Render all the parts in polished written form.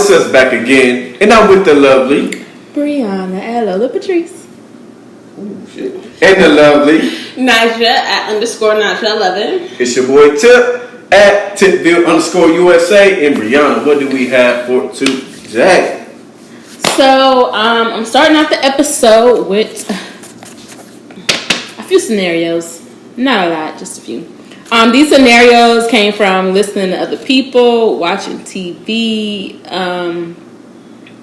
it's us back again, and I'm with the lovely Breyonna and Lola Patrice. Ooh, shit. And the lovely Nyjah at _Nyjah11. It's your boy Tip at Tipville_USA. And Breyonna, what do we have for today? So, I'm starting out the episode with a few scenarios. Not a lot, just a few. These scenarios came from listening to other people, watching TV.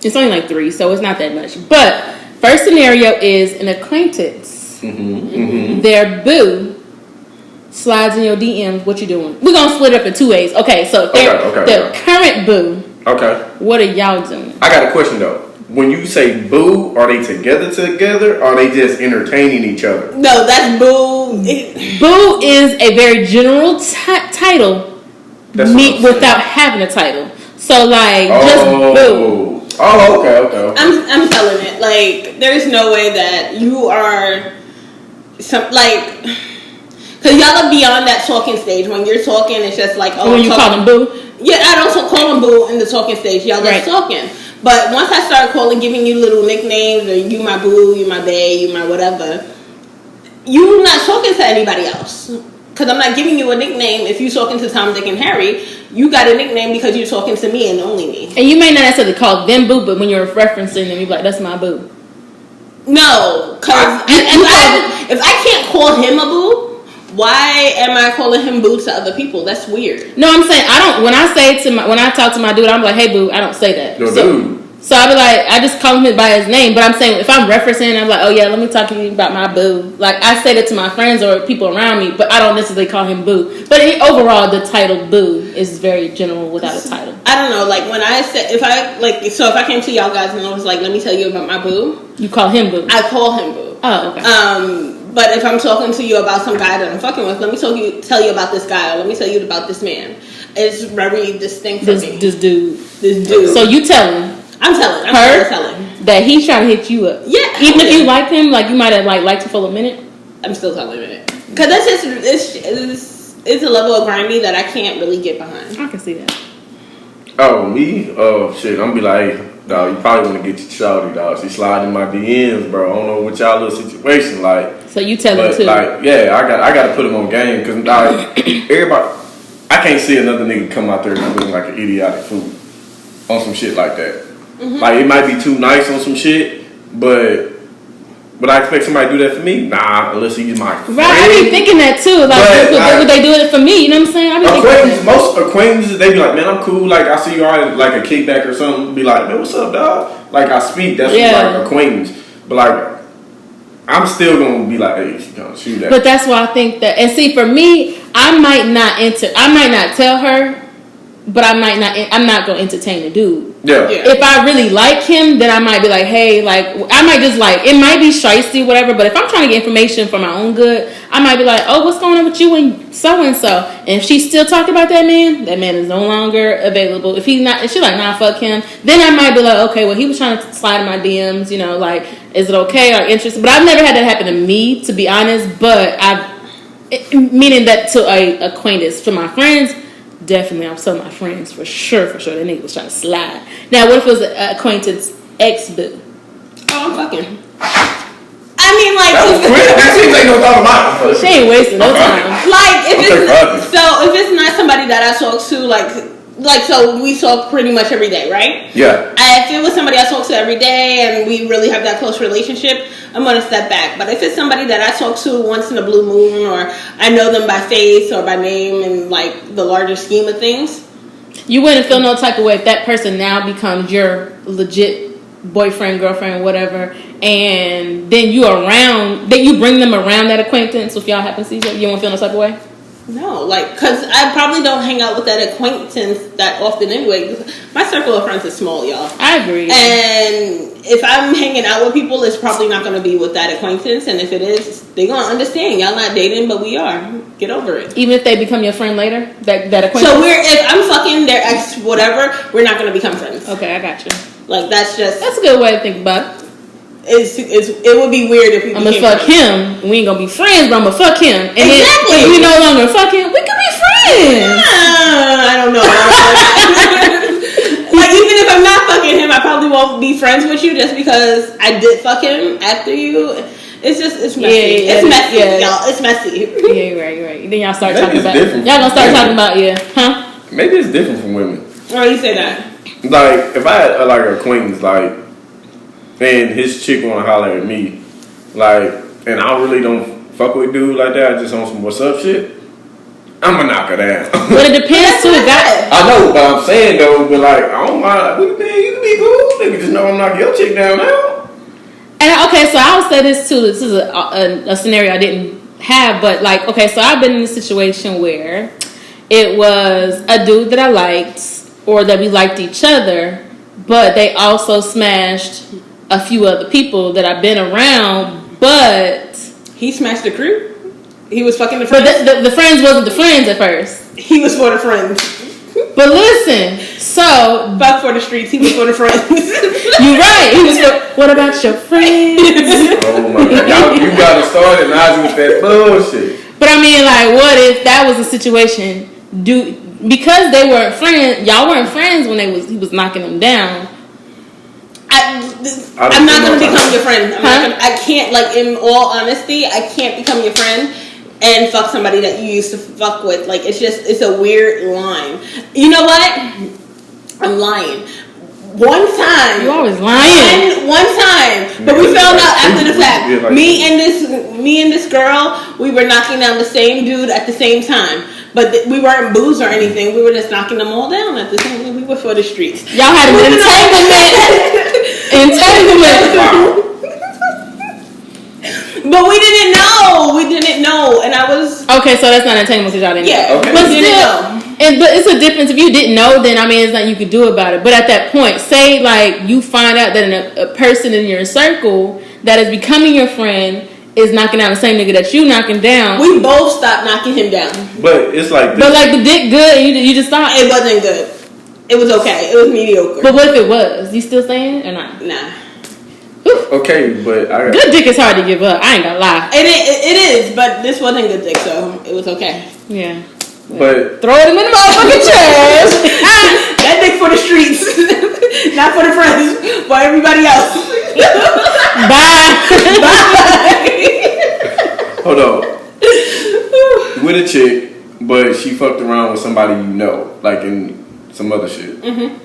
It's only like 3, so it's not that much. But first scenario is an acquaintance. Their boo slides in your DMs. What you doing? We're gonna split up in 2 ways. Okay, so if they're the current boo. Okay. What are y'all doing? I got a question though. When you say boo, are they together? Or are they just entertaining each other? No, that's boo. Boo is a very general title without having a title. So like just boo. Oh, okay. I'm telling it. Like, there's no way that you are because y'all are beyond that talking stage. When you're talking, it's just like, oh, when you call them boo. Yeah, I don't call them boo in the talking stage. Y'all just talking. But once I start giving you little nicknames, or you my boo, you my bae, you my whatever, you're not talking to anybody else. Because I'm not giving you a nickname. If you're talking to Tom, Dick, and Harry, you got a nickname because you're talking to me and only me. And you may not necessarily call them boo, but when you're referencing them, you're like, that's my boo. No, because if I can't call him a boo, why am I calling him boo to other people? That's weird. No, I'm saying I don't. When I talk to my dude, I'm like, hey boo. I don't say that. So I be like, I just call him by his name. But I'm saying if I'm referencing, I'm like, oh yeah, let me talk to you about my boo. Like I say that to my friends or people around me, but I don't necessarily call him boo. But overall, the title boo is very general without a title. I don't know. Like when I said, if I came to y'all guys and I was like, let me tell you about my boo. You call him boo. I call him boo. Oh, okay. But if I'm talking to you about some guy that I'm fucking with, let me tell you about this guy, or let me tell you about this man. It's very distinct for me. This dude. So you telling? I'm telling that he's trying to hit you up. Yeah. Even if you like him, like you might have liked him for a minute. I'm still telling it because that's just it's a level of grimy that I can't really get behind. I can see that. Oh, me? Oh, shit. I'm gonna be like, hey, dog, you probably want to get your shawty, dog. She sliding in my DMs, bro. I don't know what y'all little situation like. So you tell him too? Like, yeah, I got to put him on game because everybody, I can't see another nigga come out there doing like an idiotic fool on some shit like that. Mm-hmm. Like it might be too nice on some shit, but would I expect somebody to do that for me? Nah, unless he's my friend. Right, I be thinking that too. Like, would they do it for me? You know what I'm saying? Most acquaintances, they be like, man, I'm cool. Like, I see you on like a kickback or something. Be like, man, what's up, dog? Like, I speak. That's like acquaintance. But like, I'm still gonna be like, hey, she gonna shoot that. But that's why I think that. And see, for me, I might not tell her, but I'm not gonna entertain the dude. Yeah. If I really like him, then I might be like, hey, like I might just like it might be shysty, whatever. But if I'm trying to get information for my own good, I might be like, oh, what's going on with you and so. And if she's still talking about that man is no longer available. If she's like, nah, fuck him, then I might be like, okay, well, he was trying to slide in my DMs, you know, like, is it okay or interested? But I've never had that happen to me, to be honest. But meaning that to a acquaintance, to my friends. Definitely, I'm telling my friends for sure. That nigga was trying to slide. Now, what if it was an acquaintance ex-boo? Oh, I'm fucking. I mean, like, that was quick. That seems like no thought of mine. She ain't wasting no time. Like, if it's not somebody that I talk to, like so we talk pretty much every day, right? Yeah. If it was somebody I talk to every day and we really have that close relationship, I'm gonna step back. But if it's somebody that I talk to once in a blue moon, or I know them by face or by name and like the larger scheme of things, you wouldn't feel no type of way if that person now becomes your legit boyfriend, girlfriend, whatever, and then you bring them around that acquaintance if y'all happen to see each other. You won't feel no type of way. No, like, because I probably don't hang out with that acquaintance that often anyway. My circle of friends is small, y'all. I agree. And if I'm hanging out with people, it's probably not going to be with that acquaintance. And if it is, they're going to understand. Y'all not dating, but we are. Get over it. Even if they become your friend later? That acquaintance? So if I'm fucking their ex whatever, we're not going to become friends. Okay, I got you. Like, that's a good way to think about it. It would be weird if we I'm gonna fuck him. We ain't gonna be friends, but I'm gonna fuck him. And exactly. Then if we no longer fuck him, we could be friends. I don't know. Like, even if I'm not I probably won't be friends with you just because I did fuck him after you. It's messy. It's messy, y'all. It's messy. Yeah, you're right. Then y'all start Maybe talking it's about different y'all gonna start from talking about huh? Maybe it's different from women. Oh, you say that? Like if I had like an acquaintance, like, and his chick wanna holler at me, like, and I really don't fuck with dude like that. I just on some what's up shit. I'ma knock her down. But it depends too. I know, but I'm saying though, but like I don't mind. What the man, you can be cool. Nigga, just know I'm knocking your chick down now. And okay, so I would say this too. This is a scenario I didn't have, but like, okay, so I've been in a situation where it was a dude that I liked or that we liked each other, but they also smashed a few other people that I've been around, but he smashed the crew. He was fucking the friends. But the friends wasn't the friends at first. He was for the friends. But listen, so fuck for the streets. He was for the friends. You're right. He was for. What about your friends? Oh my god, you got to start it now with that bullshit. But I mean, like, what if that was a situation? Because they weren't friends, y'all weren't friends when he was knocking them down. I'm not gonna become your friend. I can't, like, in all honesty, I can't become your friend and fuck somebody that you used to fuck with. Like, it's a weird line. You know what? I'm lying. One time. You always lying. One time. But we found out after the fact. Me and this girl, we were knocking down the same dude at the same time. But we weren't booze or anything. We were just knocking them all down at the same time. We were for the streets. Y'all had an entanglement. But we didn't know. And I was... Okay, so that's not entanglement because y'all didn't know. Yeah, okay. But still, but it's a difference. If you didn't know, then, I mean, it's nothing you could do about it. But at that point, say, like, you find out that a person in your circle that is becoming your friend is knocking down the same nigga that you knocking down. We both stopped knocking him down. But it's like this. But, like, the dick good and you just stopped? It wasn't good. It was okay. It was mediocre. But what if it was? You still saying or not? Nah. Okay, but good dick is hard to give up. I ain't gonna lie. It is, but this wasn't good dick, so it was okay. Yeah. But throw it in the motherfucking trash. That dick for the streets, not for the friends, for everybody else. Bye. Hold on. With a chick, but she fucked around with somebody you know, like in some other shit. Mm-hmm.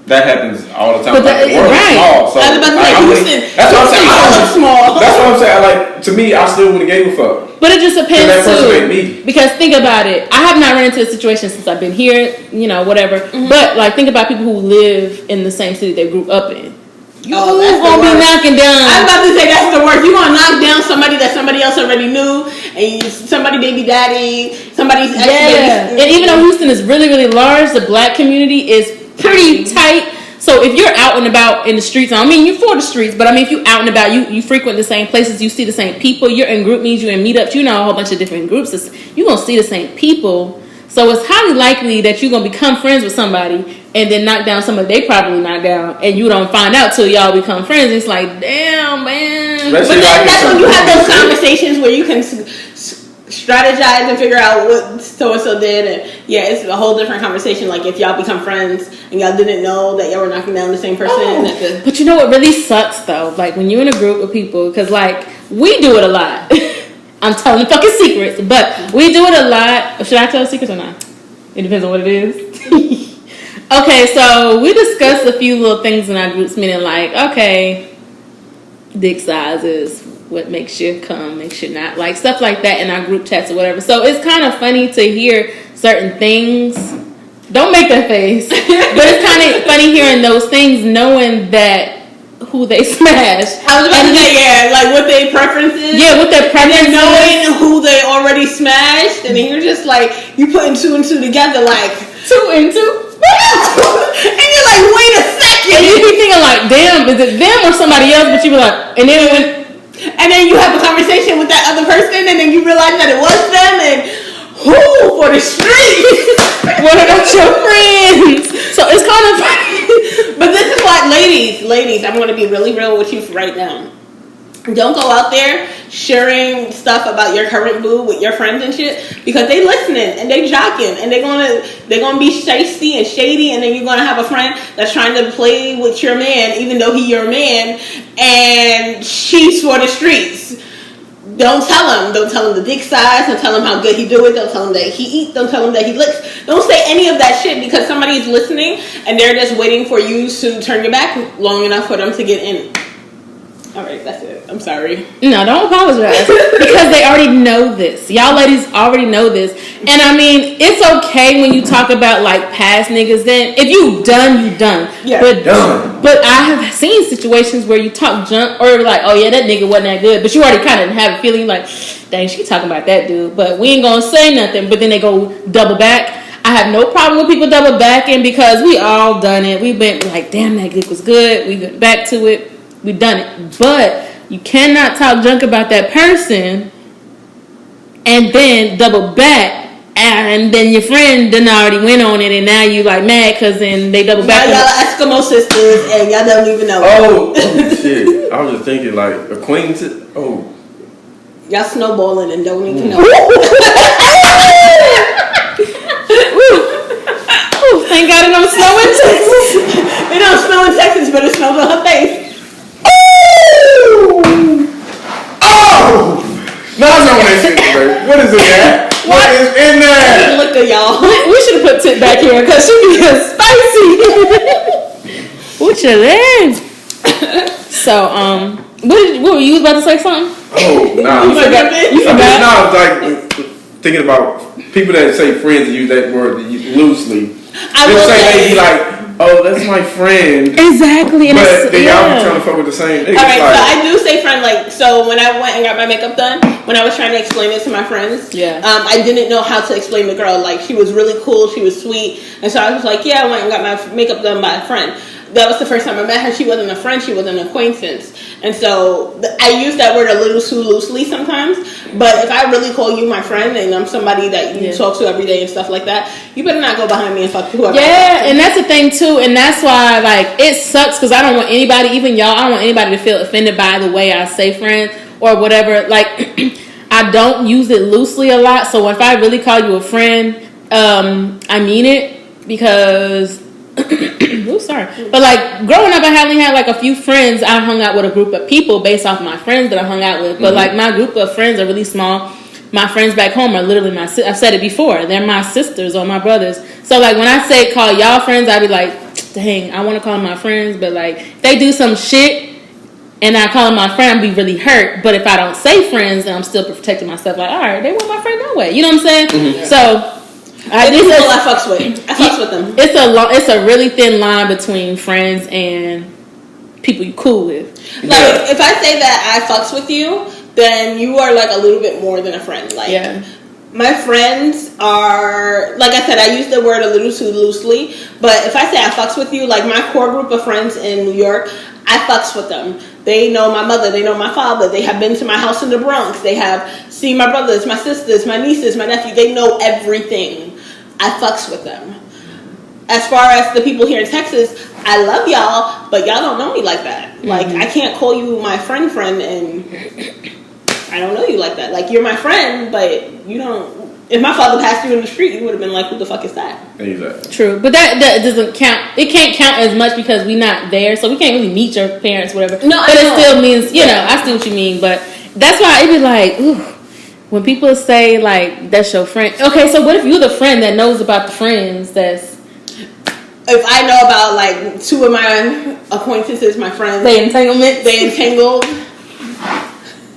That happens all the time. But like, the world is small, so I was about to say Houston. That's what I'm saying. Small. That's what I'm saying. Like, to me, I still wouldn't gave a fuck. But it just depends too. Me. Because think about it. I have not run into a situation since I've been here, whatever. Mm-hmm. But like, think about people who live in the same city they grew up in. You gonna be knocking down. I was about to say that's the worst. You gonna knock down somebody that somebody else already knew, and somebody baby daddy, somebody's ex baby. And even though Houston is really, really large, the black community is pretty tight. So if you're out and about in the streets, I mean, you're for the streets, but I mean, if you're out and about, you frequent the same places, you see the same people, you're in group meets, you're in meetups, you know, a whole bunch of different groups, you're going to see the same people. So it's highly likely that you're going to become friends with somebody and then knock down somebody they probably knocked down, and you don't find out till y'all become friends. It's like, damn, man. But that's when you have those conversations where you can strategize and figure out what so-and-so did, and it's a whole different conversation. Like, if y'all become friends and y'all didn't know that y'all were knocking down the same person. But you know what really sucks, though? Like, when you're in a group of people, because, like, we do it a lot. I'm telling the fucking secrets, but we do it a lot. Should I tell secrets or not? It depends on what it is. Okay, so we discussed a few little things in our groups, meaning, like, okay, dick sizes, what makes you come, makes you not, like stuff like that in our group chats or whatever. So it's kind of funny to hear certain things. Don't make that face. But it's kind of funny hearing those things, knowing that who they smashed. I was about to say, like what their preferences. Yeah, what their preferences. And knowing who they already smashed, and then you're just like, you putting two and two together, like 2 and 2. And you're like, wait a second. And you be thinking like, damn, is it them or somebody else? But you be like, and then you have a conversation with that other person, and then you realize that it was them, and who for the streets? What about your friends? So it's kind of funny. But this is why, ladies, I'm going to be really real with you right now. Don't go out there sharing stuff about your current boo with your friends and shit, because they listening and they jocking and they're gonna be shysty and shady, and then you're gonna have a friend that's trying to play with your man even though he your man, and she's for the streets. Don't tell him the dick size. Don't tell him how good he do it. Don't tell him that he eats. Don't tell him that he licks. Don't say any of that shit, because somebody's listening and they're just waiting for you to turn your back long enough for them to get in. All right, that's it. I'm sorry. No, don't apologize, because they already know this. Y'all ladies already know this. And I mean, it's okay when you talk about like past niggas. Then if you done, you done. Yeah. But I have seen situations where you talk junk, or like, oh yeah, that nigga wasn't that good, but you already kind of have a feeling like, dang, she talking about that dude, but we ain't gonna say nothing. But then they go double back. I have no problem with people double backing, because we all done it. We've been like, damn, that dick was good. We went back to it. We done it. But you cannot talk junk about that person and then double back, and then your friend done already went on it, and now you like mad because then they double back. Now y'all Eskimo sisters and y'all don't even know. Oh shit! I was just thinking like acquaintances. Oh, y'all snowballing and don't even know. Ooh, thank God it don't snow in Texas. It don't snow in Texas, but it snows on her face. Oh! No, I know that shit, baby. What is in there? What is in there? Look at y'all. We should have put Tip back here, because she be spicy. What you there? So, what you was about to say something? Oh, nah. You forgot? No, I was like thinking about people that say friends and use that word loosely. I will say they be like, oh, that's my friend. Exactly. And but they all be trying to fuck with the same niggas. Alright, so I do say friend, like, so when I went and got my makeup done, when I was trying to explain it to my friends, I didn't know how to explain the girl. Like, she was really cool, she was sweet, and so I was like, yeah, I went and got my makeup done by a friend. That was the first time I met her. She wasn't a friend, she was an acquaintance. And so I use that word a little too loosely sometimes. But if I really call you my friend and I'm somebody that you talk to every day and stuff like that, you better not go behind me and fuck whoever. Yeah, and that's the thing too. And that's why, like, it sucks, because I don't want anybody, even y'all, I don't want anybody to feel offended by the way I say friend or whatever. Like, I don't use it loosely a lot. So if I really call you a friend, I mean it, because... Ooh, sorry. But like growing up, I only had like a few friends. I hung out with a group of people based off my friends that I hung out with. But like my group of friends are really small. My friends back home are literally I've said it before, they're my sisters or my brothers. So like when I say call y'all friends, I be like, dang, I want to call them my friends, but like if they do some shit and I call them my friend, I'd be really hurt. But if I don't say friends, then I'm still protecting myself. Like, all right, they want my friend that way. You know what I'm saying? Mm-hmm. So. I fucks with them. It's a really thin line between friends and people you cool with. Like if I say that I fucks with you, then you are like a little bit more than a friend. Like my friends are, like I said, I use the word a little too loosely. But if I say I fucks with you, like my core group of friends in New York, I fucks with them. They know my mother. They know my father. They have been to my house in the Bronx. They have seen my brothers, my sisters, my nieces, my nephew. They know everything. I fucks with them. As far as the people here in Texas, I love y'all, but y'all don't know me like that. Mm-hmm. Like, I can't call you my friend, and I don't know you like that. Like, you're my friend, but you don't... If my father passed you in the street, you would have been like, who the fuck is that? Exactly. True. But that doesn't count. It can't count as much because we're not there, so we can't really meet your parents, whatever. No, but it still means, you know, I see what you mean. But that's why it be like, ooh, when people say, like, that's your friend. Okay, so what if you're the friend that knows about the friends that's... If I know about, like, two of my acquaintances, my friends... They entangled.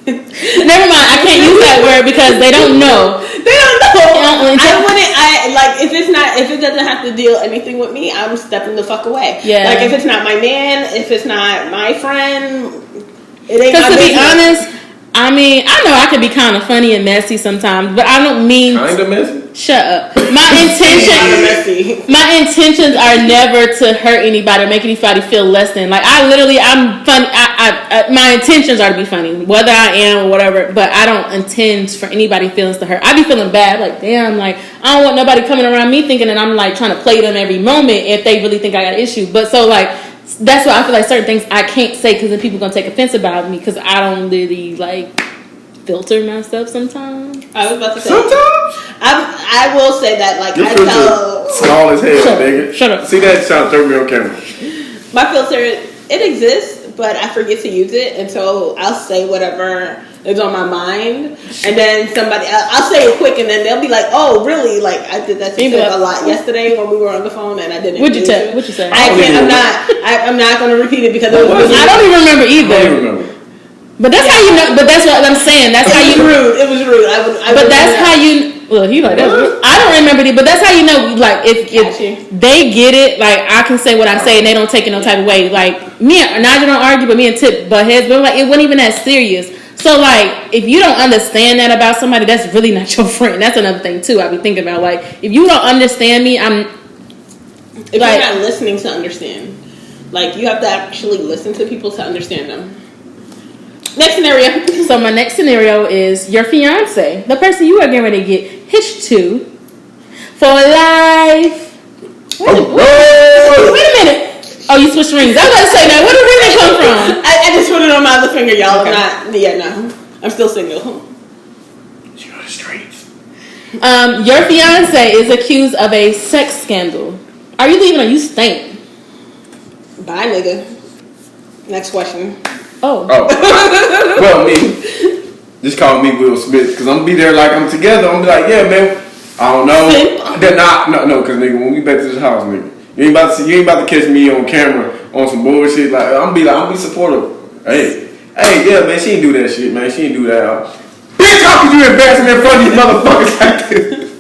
Never mind, I can't use that word because they don't know. They don't know. If it doesn't have to deal anything with me, I'm stepping the fuck away. Yeah. Like, if it's not my man, if it's not my friend, it ain't my business. Because to be honest, I mean, I know I can be kind of funny and messy sometimes, but I don't mean... Kind of messy? Shut up. My intentions are never to hurt anybody or make anybody feel less than. Like, I'm funny. My intentions are to be funny, whether I am or whatever, but I don't intend for anybody feelings to hurt. I be feeling bad, like, damn, like, I don't want nobody coming around me thinking that I'm, like, trying to play them every moment if they really think I got an issue. But so, like, that's why I feel like certain things I can't say because then people gonna take offense about me because I don't really like filter myself sometimes. I was about to say. Sometimes I will say that, like, your I filter tell. small as hell, nigga. Shut up. See that? Trying to throw me on camera. My filter, it exists, but I forget to use it, and so I'll say whatever is on my mind, and then I'll say it quick, and then they'll be like, "Oh, really?" Like I did that to Tiff a lot yesterday when we were on the phone, and I didn't. What'd you say? What'd you say? I'm not going to repeat it because it was. I don't even remember either. I don't even remember. But that's how you know. But that's what I'm saying. That's how you. Rude. It was rude. But that's how you. Well, he like that. I don't remember it, but that's how you know. Like if they get it, like I can say what I say and they don't take it no type of way. Like me and Nyjah don't argue, but me and Tip butt heads. But like it wasn't even that serious. So like if you don't understand that about somebody, that's really not your friend. That's another thing too. I be thinking about like if you don't understand me, if you're not listening to understand, like you have to actually listen to people to understand them. Next scenario. So my next scenario is your fiance, the person you are getting ready to get hitched to for life. Wait a minute. Oh, you switched rings. I was about to say that. Where did the ring come from? I just put it on my other finger, y'all. Okay. No. I'm still single. She on the streets. Your fiance is accused of a sex scandal. Are you leaving or you staying? Bye, nigga. Next question. Oh. Well, me. Just call me Will Smith, because I'm going to be there like I'm together. I'm going to be like, yeah, man, I don't know. They're not, no, because, nigga, when we back to this house, nigga, you ain't about to catch me on camera on some bullshit. Like, I'm be supportive. Hey, yeah, man, she ain't do that shit, man. She ain't do that. Bitch, how could you embarrass me in front of these motherfuckers like this?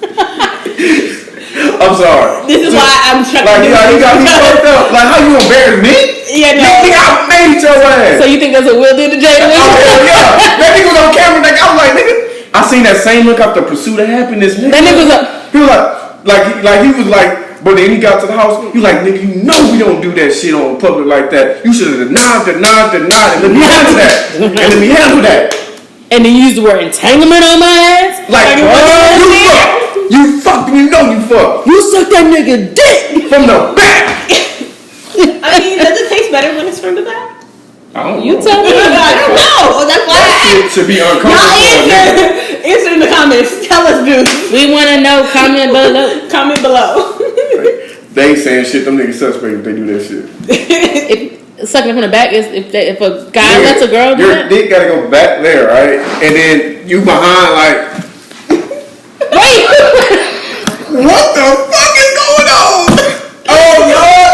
I'm sorry. This is why I'm trying to you got me fucked up. Like, how you embarrass me? Yeah, no. Nigga, I made your ass. So you think that's what Will did to Jada? Oh, yeah. That nigga was on camera. Like, I was like, nigga. I seen that same look after Pursuit of Happiness, nigga. That nigga was up. He was like, he was like, but then he got to the house. He was like, nigga, you know we don't do that shit on public like that. You should have denied, and let me handle that. And then you used the word entanglement on my ass? Like, you fucked, you know you fucked. You suck that nigga dick from the back. I mean, does it taste better when it's from the back? I don't know. You tell me. I don't know. That's why I should be uncomfortable. Answer in the comments. Tell us, dude. We want to know. Comment below. Comment below. They ain't saying shit. Them niggas suspect if they do that shit. If sucking from the back is if a guy lets a girl do your dick gotta go back there, right? And then you behind like. Wait. What the fuck is going on? Oh Lord.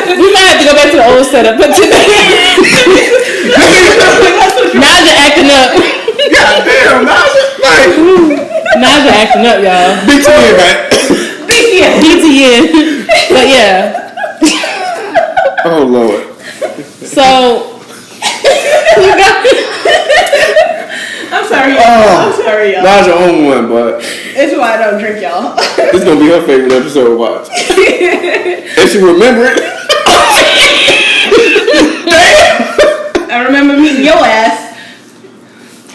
We might have to go back to the old setup, but today Nyjah acting up. God damn, Nyjah acting up, y'all. BTN, right? BTN. But yeah. Oh Lord. So I'm sorry, y'all. I'm sorry, y'all. Nyjah own one, but it's why I don't drink, y'all. This is gonna be her favorite episode. Watch. And she remember it. I remember meeting your ass.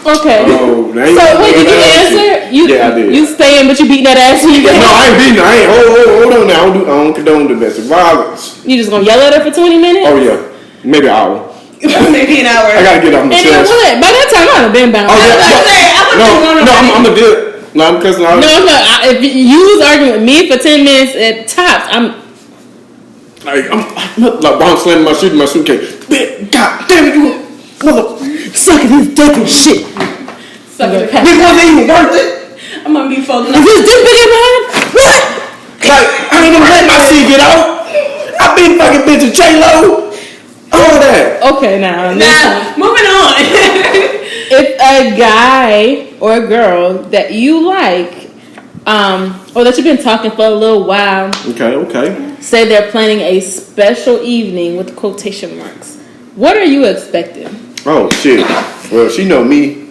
okay. Oh, so wait, did you answer? Yeah, I did. You staying, but you beating that ass when you get No, home? I ain't beating her. I ain't. Hold on now. I don't condone domestic violence. You just gonna yell at her for 20 minutes? Oh yeah, maybe an hour. Maybe an hour. I gotta get off my and chest. then what? By that time, I'd have been bound. Oh, yeah. I'm a good. No, I'm cussing out. No. If you was arguing with me for 10 minutes at tops, I'm I'm slamming my shit in my suitcase. God damn it, you mother sucking his dick and shit. Sucking This wasn't even worth it. I'm gonna be folding. Is this dick big in mine? What? Like, I ain't even let my shit get out. I been fucking bitch with J-Lo. All that. Okay, now moving on. If a guy or a girl that you like, or that you've been talking for a little while, Okay. say they're planning a special evening with quotation marks, what are you expecting? Oh shit. Well, she know me.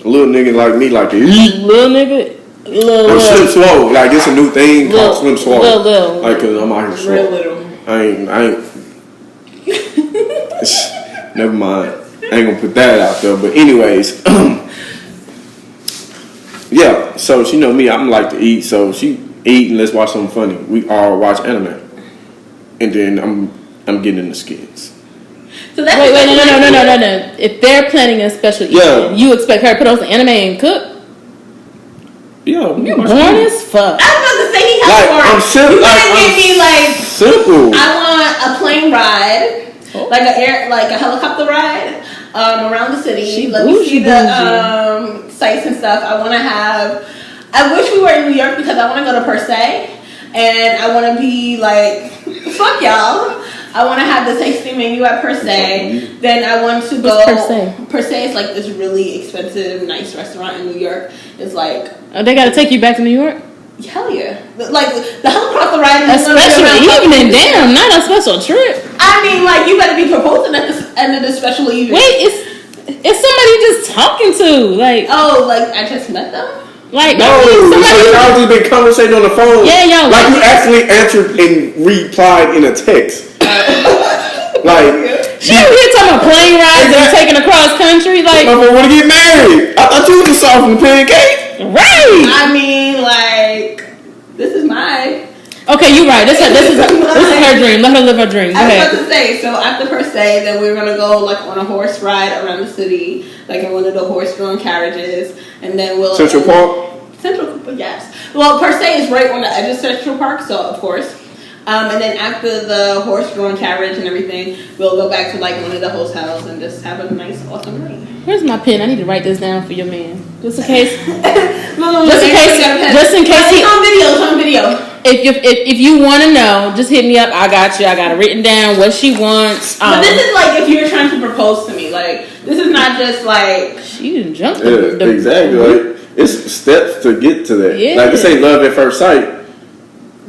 A little nigga like me like to eat. Little nigga? I'm Slim Swole. Like, it's a new thing called Slim Swole. Little. Like, cause I'm out here swole. Real little. I ain't. Never mind. I ain't gonna put that out there. But anyways, yeah. So she know me. I'm like to eat. So she eat and let's watch something funny. We all watch anime. and then I'm getting in the skins. So that's wait, no. If they're planning a special evening, you expect her to put on some anime and cook? Yeah, you're boring as fuck. I was about to say he has like, boring. I'm simple. Simple. I want a plane ride, like a helicopter ride around the city. Let me see the sights and stuff. I wish we were in New York because I want to go to Per Se, and I want to be like, fuck y'all. I want to have the tasting menu at Per Se. Then I want to go. Per Se? Per Se is like this really expensive, nice restaurant in New York. It's like. Oh, they got to take you back to New York? Hell yeah. Like, the helicopter ride is a special evening, damn, not a special trip. I mean, like, you better be proposing at the end of the special evening. Wait, it's somebody just talking to, like. Oh, like, I just met them? Like, no, y'all just been conversating on the phone. Yeah, y'all. Like, you actually answered and replied in a text. Like, she was here talking about plane rides and taking across country. Like, I want to get married. I thought you was a soft and pancake. Right. I mean, like, this is my. Okay, you're right. This is her dream. Let her live her dream. Go I was ahead. about to say, so after Per Se, then we're gonna go like on a horse ride around the city, like in one of the horse-drawn carriages, and then we'll Central Park. Yes. Well, Per Se is right on the edge of Central Park, so of course. And then after the horse-drawn carriage and everything, we'll go back to like one of the hotels and just have a nice, awesome night. Where's my pen? I need to write this down for your man, just in case. Just in case it's on video. If you want to know, just hit me up. I got you. I got it written down. What she wants. But this is like if you're trying to propose to me. Like this is not just like she didn't jump. Exactly. Like, it's steps to get to that. Yeah. Like this ain't love at first sight.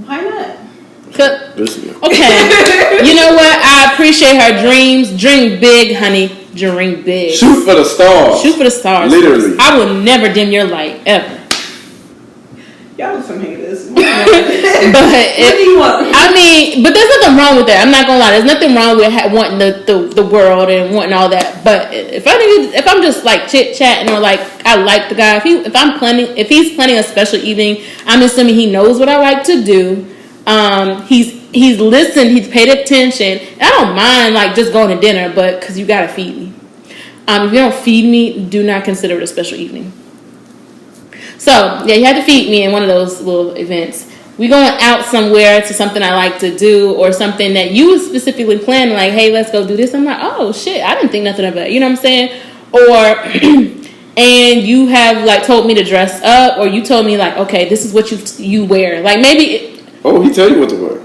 Why not? Okay. You know what? I appreciate her dreams. Dream big, honey. Dream big. Shoot for the stars. Shoot for the stars. Literally. I will never dim your light ever. Y'all are some haters. What do you want? I mean, but there's nothing wrong with that. I'm not gonna lie. There's nothing wrong with wanting the world and wanting all that. But if I'm just like chit chatting or like I like the guy, if he's planning a special evening, I'm assuming he knows what I like to do. He's listened. He's paid attention. I don't mind like just going to dinner, but because you gotta feed me. If you don't feed me, do not consider it a special evening. So, yeah, you had to feed me in one of those little events. We going out somewhere to something I like to do or something that you specifically planned, like, hey, let's go do this. I'm like, oh, shit, I didn't think nothing of it. You know what I'm saying? Or, and you have, like, told me to dress up or you told me, like, okay, this is what you wear. Like, maybe... he tell you what to wear.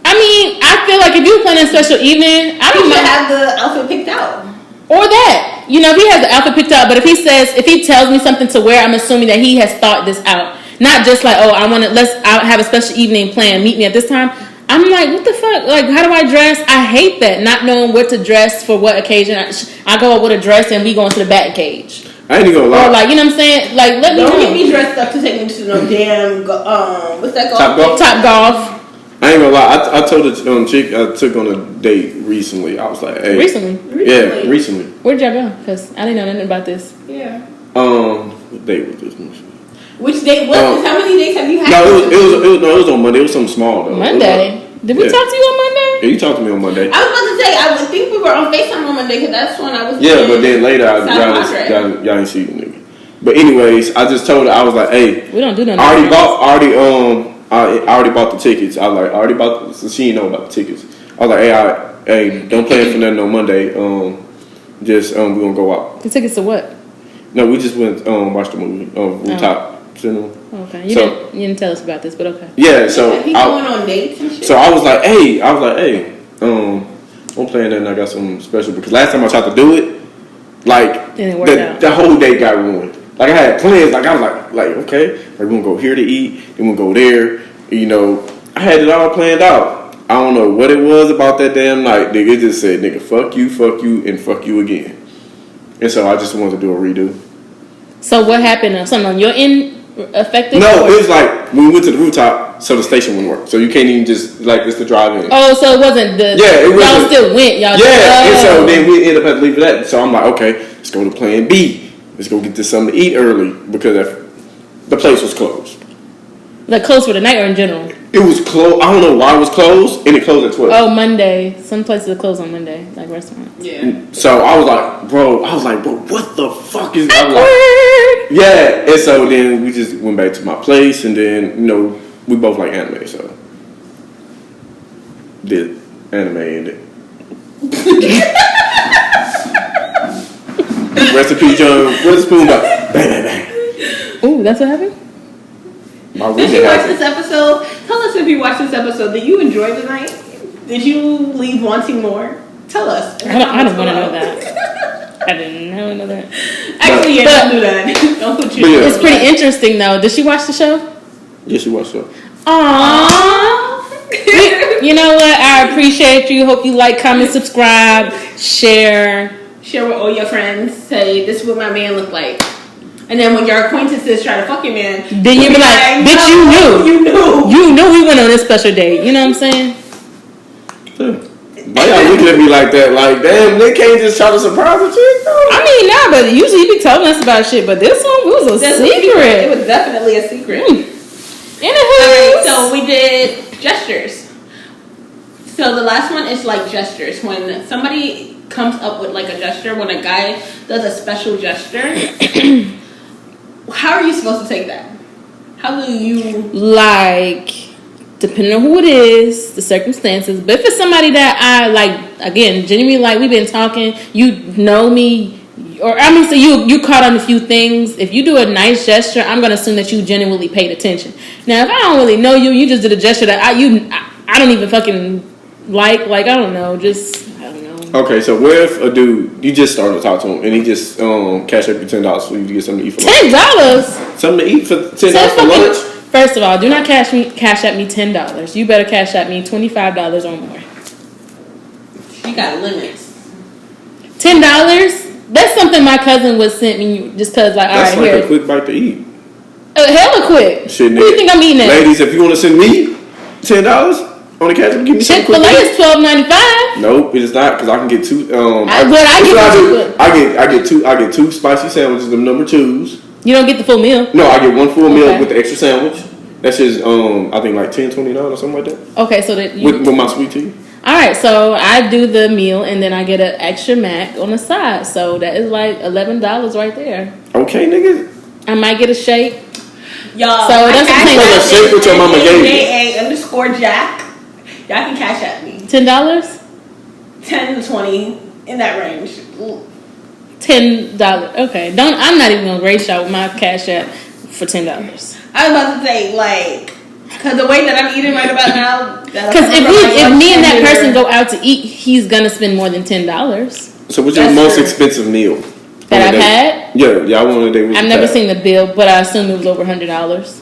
I mean, I feel like if you plan a special evening, I don't have the outfit picked out. Or that. You know, if he has the outfit picked out, but if he tells me something to wear, I'm assuming that he has thought this out. Not just like, oh, I have a special evening planned, meet me at this time. I'm like, what the fuck? Like, how do I dress? I hate that, not knowing what to dress for what occasion. I go up with a dress and we go into the bat cage. I ain't even gonna lie. Or like, you know what I'm saying? Like, let me Don't get me dressed up to take me to no damn, what's that golf? Top golf. I ain't gonna lie. I told the chick I took on a date recently. I was like, hey. Recently? Yeah, recently. Where'd y'all go? Because I didn't know nothing about this. Yeah. What date was this? Which date was this? How many dates have you had? No, it was on Monday. It was something small though. Monday? Did we talk to you on Monday? Yeah, you talked to me on Monday. I was about to say, I would think we were on FaceTime on Monday because that's when I was. Yeah, but then later y'all didn't see the nigga. But anyways, I just told her I was like, hey, we don't do nothing. I already bought the tickets. I like already bought. So she didn't know about the tickets. I was like, hey, don't plan for nothing on Monday. Just we gonna go out. The tickets to what? No, we just went watched the movie. Rooftop cinema. Okay, you didn't tell us about this, but okay. Yeah, so he going on dates and shit. So I was like, hey, I'm playing that and I got something special because last time I tried to do it, like the whole day got ruined. Like I had plans, like I was like okay, like we're gonna go here to eat, then we'll go there. You know, I had it all planned out. I don't know what it was about that damn night, nigga. It just said, nigga, fuck you, and fuck you again. And so I just wanted to do a redo. So what happened? Something on your end affected? No, it was like when we went to the rooftop, so the station wouldn't work. So you can't even just it's the drive-in. Oh, so it wasn't the y'all still went, y'all. Yeah, and so then we ended up having to leave that. So I'm like, okay, let's go to plan B. Let's go get this something to eat early because the place was closed. Like closed for the night or in general? It was closed. I don't know why it was closed, and it closed at 12. Oh, Monday. Some places are closed on Monday, like restaurants. Yeah. So I was like, bro, what the fuck is that? Like, yeah. And so then we just went back to my place, and then, you know, we both like anime, so did anime and it. Recipe John, where's the spoon go? Bang, bang, bang. Ooh, that's what happened? Did you watch this episode? Tell us if you watched this episode. Did you enjoy the night? Did you leave wanting more? Tell us. I don't want to know that. I didn't know that. Actually, yeah, don't do that. Don't put you. It's pretty interesting though. Did she watch the show? Yeah, she watched it. Aww. You know what? I appreciate you. Hope you like, comment, subscribe, share. Share with all your friends. Say, this is what my man looked like. And then when your acquaintances try to fuck your man, then you be like, bitch, you knew. You knew we went on this special date. You know what I'm saying? Why y'all looking at me like that? Like, damn, they can't just try to surprise a chick, though? I mean, nah, but usually you be telling us about shit. But this one was a secret. It was definitely a secret. Alright, so we did gestures. So the last one is like gestures. When somebody comes up with like a gesture, when a guy does a special gesture, how are you supposed to take that? How do you like? Depending on who it is, the circumstances. But if it's somebody that I like, again, genuinely like, we've been talking, you know me, or I mean, so you caught on a few things. If you do a nice gesture, I'm gonna assume that you genuinely paid attention. Now, if I don't really know you, you just did a gesture that I don't even fucking like I don't know, just I don't know. Okay, so what if a dude, you just started to talk to him and he just cash up you $10 for you to get something to eat for lunch? $10? Something to eat for $10 for lunch? First of all, do not cash at me $10. You better cash at me $25 or more. She got limits. $10? That's something my cousin would send me just because, like, that's all right, like here. a quick bite to eat. Hella quick. Shit, what do you think I'm eating at? Ladies, if you want to send me $10 on the cash app, give me something quick. Chick-fil-A is $12.95. Nope, it is not, because I can get two. I get two spicy sandwiches, them number 2s. You don't get the full meal. No, I get one full meal with the extra sandwich. That's just I think like $10.29 or something like that. Okay, so that with my sweet tea. All right, so I do the meal and then I get an extra mac on the side. So that is like $11 right there. Okay, nigga. I might get a shake. Y'all, so that's the thing. A shake with your mama gave you. _Jack. Y'all can cash at me. $10? 10 to 20 in that range. $10. Okay, I'm not even gonna grace y'all with my cash app for $10. I was about to say, like, because the way that I'm eating right about now, because if me and that person go out to eat, he's gonna spend more than $10. So what's your most expensive meal that I've had? Yeah, I went on a date with. I've never seen the bill, but I assume it was over $100.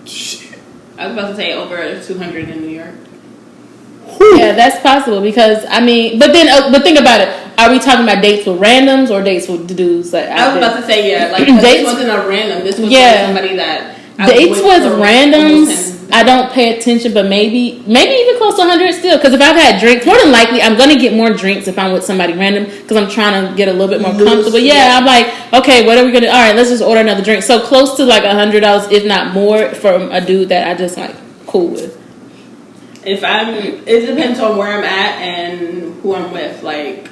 Shit, I was about to say over 200 in New York. Yeah, that's possible because I mean, but think about it. Are we talking about dates with randoms or dates with dudes? Like, I was about to say like dates this wasn't a random. This was like somebody that dates with randoms. I don't pay attention, but maybe even close to 100 still. Because if I've had drinks, more than likely I'm gonna get more drinks if I'm with somebody random because I'm trying to get a little bit more comfortable. Yeah, I'm like, okay, what are we gonna? All right, let's just order another drink. So close to like $100, if not more, from a dude that I just like cool with. It depends on where I'm at and who I'm with. Like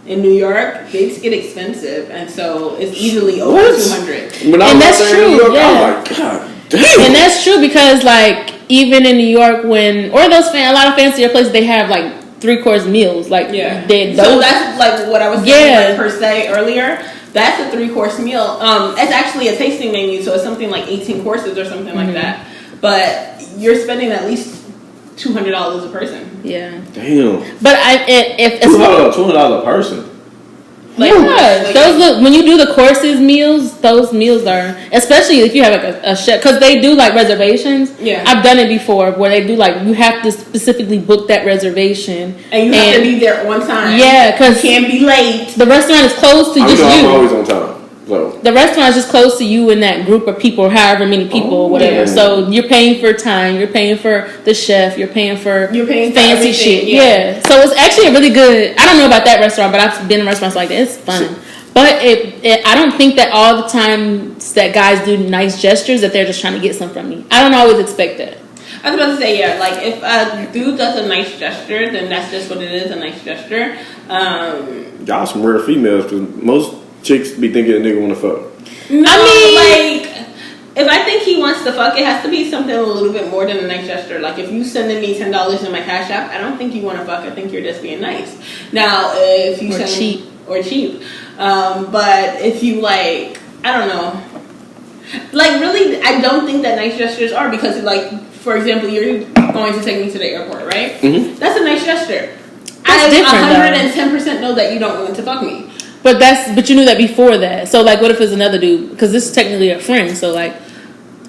in New York, dates get expensive, and so it's easily over 200. And that's true. New York, yeah. I was like, God damn. And that's true because like even in New York, a lot of fancier places, they have like 3-course meals. Like so that's like what I was saying like, per se earlier. That's a 3-course meal. It's actually a tasting menu, so it's something like 18 courses or something like that. But you're spending at least $200 a person. Yeah. Damn. But if $200 a person. Like, when you do the courses meals, those meals are, especially if you have like a chef, because they do like reservations. Yeah, I've done it before where they do like you have to specifically book that reservation and you have to be there on time. Yeah, because you can't be late. The restaurant is closed to just you. I'm always on time. So. The restaurant is just close to you and that group of people, however many people, or whatever. Yeah. So you're paying for time, you're paying for the chef, you're paying fancy shit. Yeah. So it's actually a really good. I don't know about that restaurant, but I've been in restaurants like that. It's fun. But I don't think that all the time that guys do nice gestures that they're just trying to get some from me. I don't always expect that. I was about to say, yeah, like if a dude does a nice gesture, then that's just what it is, a nice gesture. Y'all some rare females, because most chicks be thinking a nigga want to fuck. No, I mean, like, if I think he wants to fuck, it has to be something a little bit more than a nice gesture. Like, if you sending me $10 in my Cash App, I don't think you want to fuck. I think you're just being nice. Now, if you send cheap. Or cheap. But if you, like, I don't know. Like, really, I don't think that nice gestures are because, like, for example, you're going to take me to the airport, right? Mm-hmm. That's a nice gesture. That's I 110% know that you don't want to fuck me. But you knew that before that. So, like, what if it's another dude? Because this is technically a friend. So, like,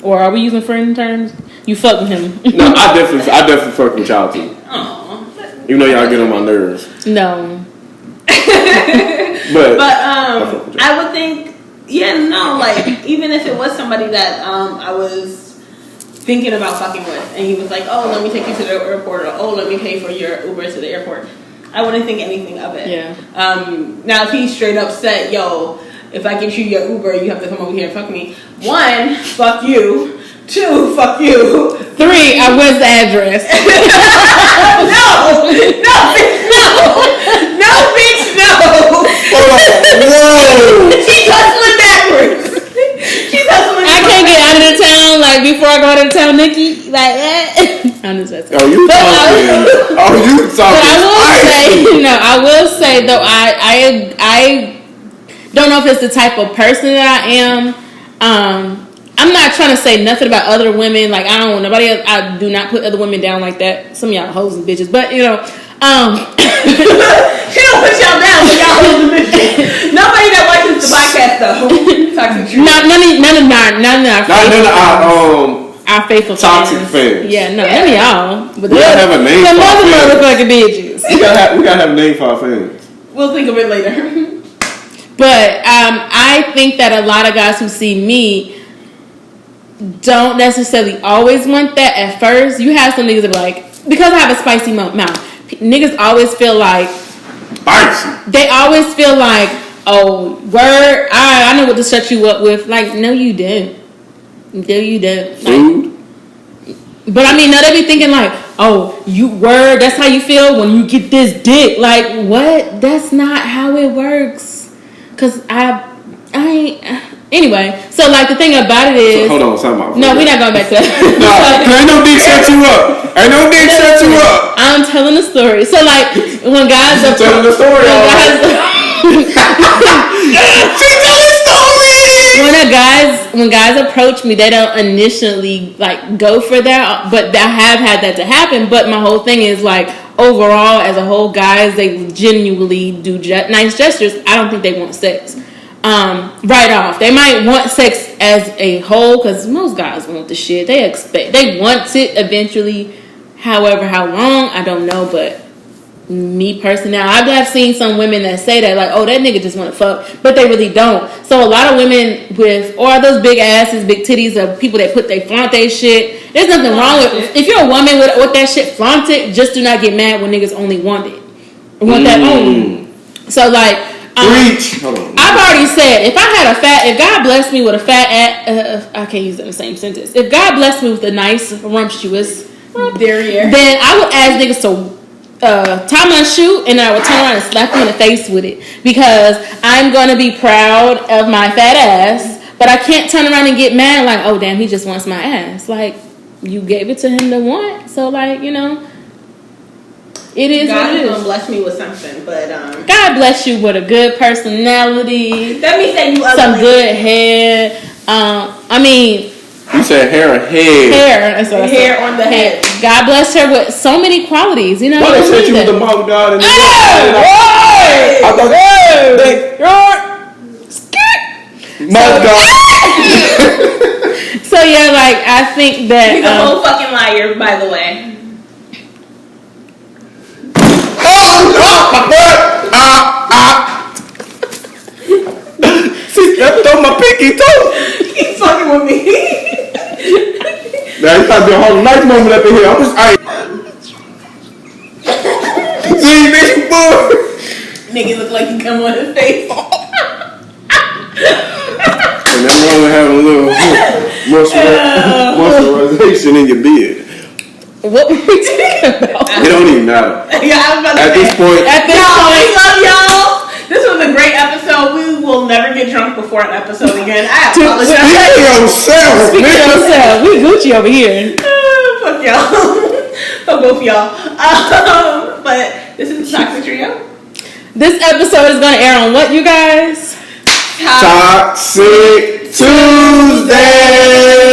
or are we using friend terms? You fuck with him. No, I definitely fuck with y'all too. Aww. Even though y'all get on my nerves. No. but I would think, like, even if it was somebody that I was thinking about fucking with, and he was like, oh, let me take you to the airport, or oh, let me pay for your Uber to the airport, I wouldn't think anything of it. Yeah. Now, if he's straight up said, yo, if I give you your Uber, you have to come over here and fuck me. 1, fuck you. 2, fuck you. 3, where's the address? No, bitch, no. Hold on. Whoa. She's hustling backwards. I can't get out of the town, like, before I go out of town, Nikki. Like, I'm just messing. Oh, you talking. But I will say, though, I don't know if it's the type of person that I am. I'm not trying to say nothing about other women. Like, I don't want nobody else. I do not put other women down like that. Some of y'all hoes and bitches. But, she don't put y'all down, but y'all hoes and bitches. Nobody that watches the podcast, though. None of our faithful toxic fans. Yeah, no, none of y'all. But we gotta have a name for our fans. Motherfucking bitches. We gotta have a name for our fans. We'll think of it later. But I think that a lot of guys who see me don't necessarily always want that at first. You have some niggas that be like, because I have a spicy mouth, niggas always feel like spicy. They always feel like, oh, word, I know what to shut you up with. Like, no, you didn't. No, you didn't. Food. But I mean, now they be thinking like, oh, that's how you feel when you get this dick. Like, what? That's not how it works. Cause anyway, so like the thing about it is, hold on, something. No, we're not going back to that. No, ain't no dick set you up. I'm telling the story. So like when guys are telling the story. When guys approach me, they don't initially like go for that, but I have had that to happen. But my whole thing is like, overall, as a whole, guys, they genuinely do nice gestures. I don't think they want sex right off. They might want sex as a whole, because most guys want the shit. They want it eventually. However, how long, I don't know. But me personally, now I've seen some women that say that, like, oh, that nigga just want to fuck, but they really don't. So a lot of women or those big asses, big titties, of people that flaunt their shit. There's nothing wrong with if you're a woman with that shit flaunted. Just do not get mad when niggas only want it, that only. So like, I've already said, if God blessed me with a fat ass, I can't use it in the same sentence. If God blessed me with a nice rumptuous derriere, then I would ask niggas to tie my shoe, and I would turn around and slap him in the face with it, because I'm gonna be proud of my fat ass, but I can't turn around and get mad like, oh damn, he just wants my ass. Like, you gave it to him to want, so like, it is God what it is. gonna bless me with something, but God bless you with a good personality. Let me say you ugly. Some good hair. You said hair or head? Hair on the head. God bless her with so many qualities, Why they said you was the mouth God in the mouth God. So yeah, like, I think that he's a whole fucking liar, by the way. See, that throw my pinky toe. He's fucking with me. Now you gotta be a whole nice moment up in here. I'm just see, nigga, boy. Nigga look like he come on his face. And that woman having a little moisturization in your beard. What were we talking about? It don't even matter. Yeah, I was about to At say. this point, We love y'all. This was a great episode. We will never get drunk before an episode again. I apologize. speak for yourself, Speak for man. yourself. We Gucci over here. Fuck y'all. Fuck both y'all. But this is the Toxic Trio. This episode is gonna air on what, you guys? Toxic Tuesday.